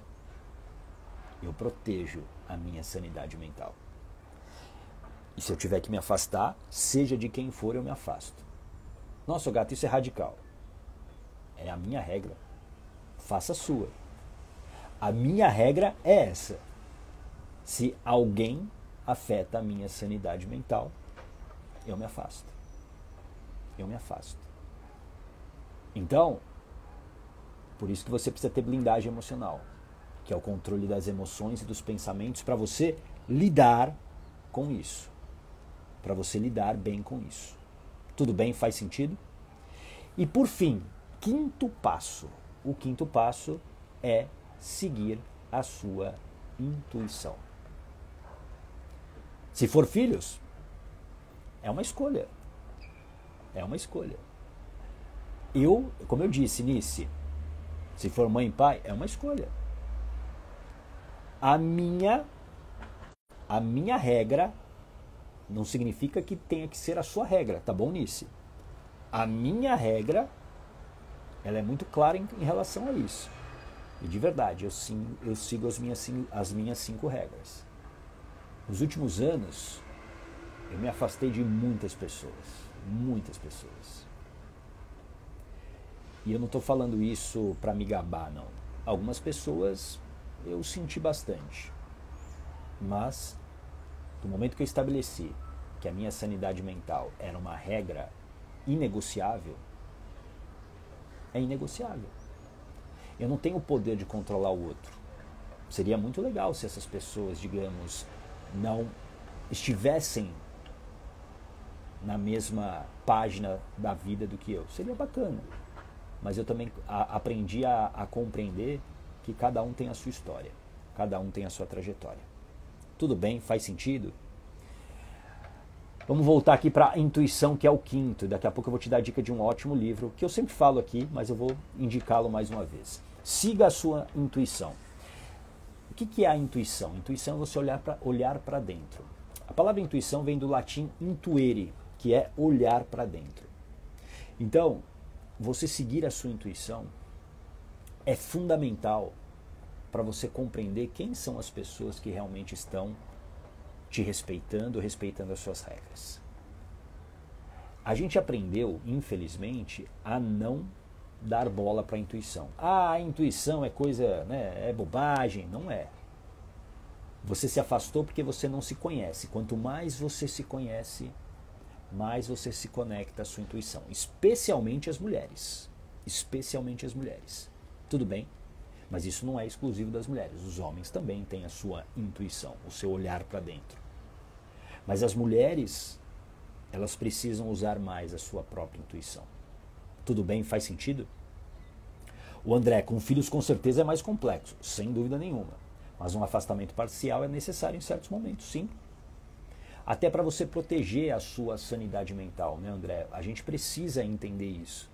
Eu protejo a minha sanidade mental. E se eu tiver que me afastar, seja de quem for, eu me afasto. Nossa, gato, isso é radical. É a minha regra. Faça a sua. A minha regra é essa. Se alguém afeta a minha sanidade mental, eu me afasto. Eu me afasto. Então, por isso que você precisa ter blindagem emocional, que é o controle das emoções e dos pensamentos para você lidar com isso. Para você lidar bem com isso. Tudo bem? Faz sentido? E por fim, quinto passo. O quinto passo é seguir a sua intuição. Se for filhos, é uma escolha. É uma escolha. Como eu disse, Nice, se for mãe e pai, é uma escolha. A minha regra não significa que tenha que ser a sua regra, tá bom, Nice? A minha regra, ela é muito clara em relação a isso. E de verdade, eu sigo as minhas 5 regras. Nos últimos anos, eu me afastei de muitas pessoas. Muitas pessoas. E eu não estou falando isso para me gabar, não. Algumas pessoas eu senti bastante. Mas, do momento que eu estabeleci que a minha sanidade mental era uma regra inegociável, é inegociável. Eu não tenho o poder de controlar o outro. Seria muito legal se essas pessoas, digamos, não estivessem na mesma página da vida do que eu. Seria bacana. Mas eu também aprendi a compreender que cada um tem a sua história. Cada um tem a sua trajetória. Tudo bem? Faz sentido? Vamos voltar aqui para a intuição, que é o quinto. Daqui a pouco eu vou te dar a dica de um ótimo livro, que eu sempre falo aqui, mas eu vou indicá-lo mais uma vez. Siga a sua intuição. O que é a intuição? Intuição é você olhar para dentro. A palavra intuição vem do latim intuere, que é olhar para dentro. Então, você seguir a sua intuição é fundamental para você compreender quem são as pessoas que realmente estão te respeitando as suas regras. A gente aprendeu, infelizmente, a não dar bola para a intuição. Ah, a intuição é coisa, né, é bobagem. Não é. Você se afastou porque você não se conhece. Quanto mais você se conhece, mais você se conecta à sua intuição. Especialmente as mulheres. Especialmente as mulheres. Tudo bem? Mas isso não é exclusivo das mulheres. Os homens também têm a sua intuição, o seu olhar para dentro. Mas as mulheres, elas precisam usar mais a sua própria intuição. Tudo bem? Faz sentido? O André, com filhos com certeza é mais complexo, sem dúvida nenhuma. Mas um afastamento parcial é necessário em certos momentos, sim. Até para você proteger a sua sanidade mental, né, André? A gente precisa entender isso.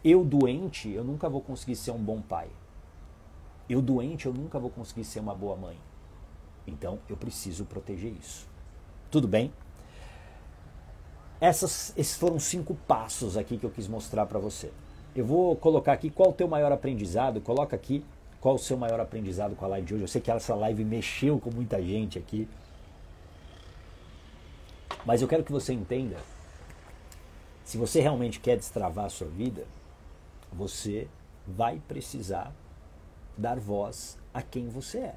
Eu doente, eu nunca vou conseguir ser um bom pai. Eu doente, eu nunca vou conseguir ser uma boa mãe. Então eu preciso proteger isso. Tudo bem? Esses foram 5 passos aqui que eu quis mostrar para você. Eu vou colocar aqui qual o teu maior aprendizado. Coloca aqui qual o seu maior aprendizado com a live de hoje. Eu sei que essa live mexeu com muita gente aqui. Mas eu quero que você entenda, se você realmente quer destravar a sua vida, você vai precisar dar voz a quem você é.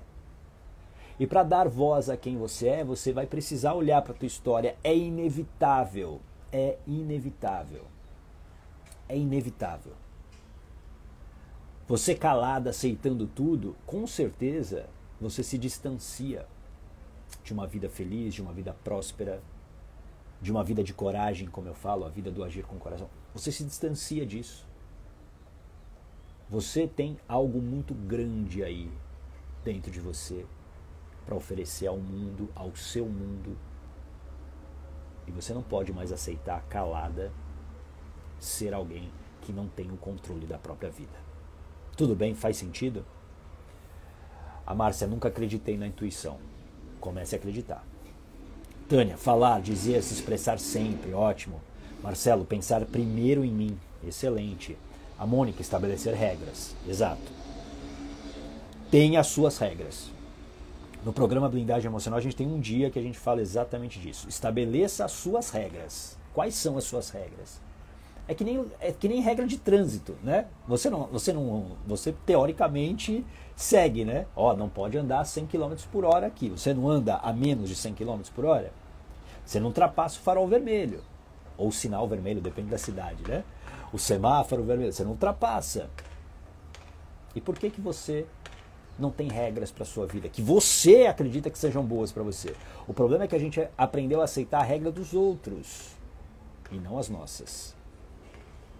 E para dar voz a quem você é, você vai precisar olhar para a tua história. É inevitável. É inevitável. É inevitável. Você calada, aceitando tudo, com certeza você se distancia de uma vida feliz, de uma vida próspera, de uma vida de coragem, como eu falo, a vida do agir com o coração. Você se distancia disso. Você tem algo muito grande aí dentro de você para oferecer ao mundo, ao seu mundo. E você não pode mais aceitar calada ser alguém que não tem o controle da própria vida. Tudo bem? Faz sentido? A Márcia, nunca acreditei na intuição. Comece a acreditar. Tânia, falar, dizer, se expressar sempre. Ótimo. Marcelo, pensar primeiro em mim. Excelente. A Mônica, estabelecer regras. Exato. Tenha as suas regras. No programa Blindagem Emocional, a gente tem um dia que a gente fala exatamente disso. Estabeleça as suas regras. Quais são as suas regras? É que nem regra de trânsito, né? Você teoricamente segue, né? Ó, não pode andar a 100 km por hora aqui. Você não anda a menos de 100 km por hora? Você não ultrapassa o farol vermelho. Ou o sinal vermelho, depende da cidade, né? O semáforo vermelho, você não ultrapassa. E por que você não tem regras para a sua vida, que você acredita que sejam boas para você? O problema é que a gente aprendeu a aceitar a regra dos outros e não as nossas.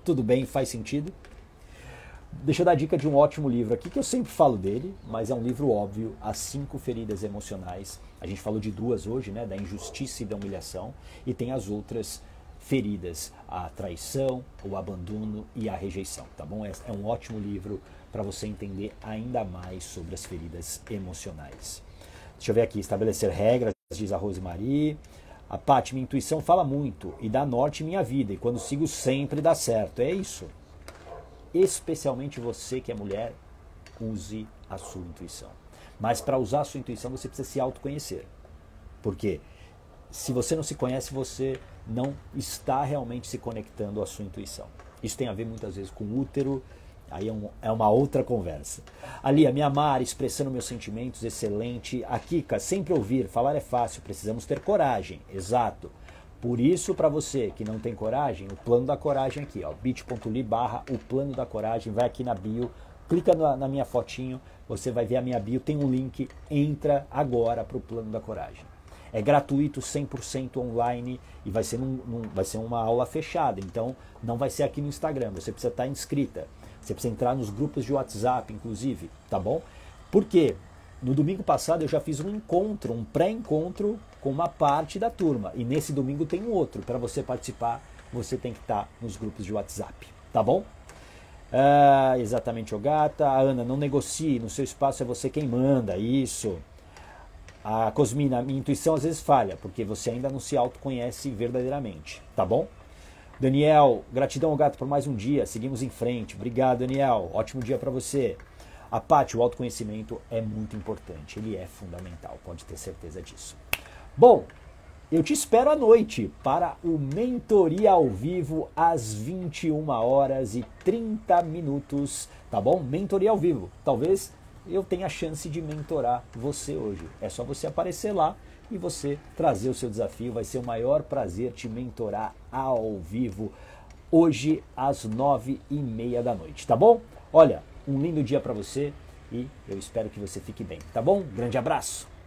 Tudo bem? Faz sentido? Deixa eu dar a dica de um ótimo livro aqui, que eu sempre falo dele, mas é um livro óbvio, As 5 Feridas Emocionais. A gente falou de 2 hoje, né? Da injustiça e da humilhação, e tem as outras feridas, a traição, o abandono e a rejeição, tá bom? É um ótimo livro para você entender ainda mais sobre as feridas emocionais. Deixa eu ver aqui, estabelecer regras, diz a Rosemarie. A Paty, minha intuição fala muito e dá norte em minha vida, e quando sigo sempre dá certo. É isso. Especialmente você que é mulher, use a sua intuição. Mas para usar a sua intuição você precisa se autoconhecer. Porque se você não se conhece, você não está realmente se conectando à sua intuição. Isso tem a ver muitas vezes com o útero, aí é uma outra conversa. Ali, a minha Mari, expressando meus sentimentos, excelente. A Kika, sempre ouvir, falar é fácil, precisamos ter coragem. Exato. Por isso, para você que não tem coragem, o plano da coragem aqui, ó, bit.ly/o plano da coragem, vai aqui na bio, clica na minha fotinho, você vai ver a minha bio, tem um link, entra agora para o plano da coragem. É gratuito, 100% online, e vai ser uma aula fechada, então não vai ser aqui no Instagram, você precisa estar inscrita. Você precisa entrar nos grupos de WhatsApp, inclusive, tá bom? Por quê? No domingo passado eu já fiz um encontro, um pré-encontro com uma parte da turma. E nesse domingo tem um outro. Para você participar, você tem que estar nos grupos de WhatsApp, tá bom? Exatamente, Ogata. A Ana, não negocie, no seu espaço é você quem manda, isso. A Cosmina, minha intuição às vezes falha, porque você ainda não se autoconhece verdadeiramente, tá bom? Daniel, gratidão, Gato, por mais um dia. Seguimos em frente. Obrigado, Daniel. Ótimo dia para você. A Paty, o autoconhecimento é muito importante. Ele é fundamental. Pode ter certeza disso. Bom, eu te espero à noite para o Mentoria ao Vivo às 21h30, tá bom? Mentoria ao vivo. Talvez eu tenha a chance de mentorar você hoje. É só você aparecer lá e você trazer o seu desafio. Vai ser o maior prazer te mentorar ao vivo hoje às 9h30 da noite, tá bom? Olha, um lindo dia para você e eu espero que você fique bem, tá bom? Grande abraço!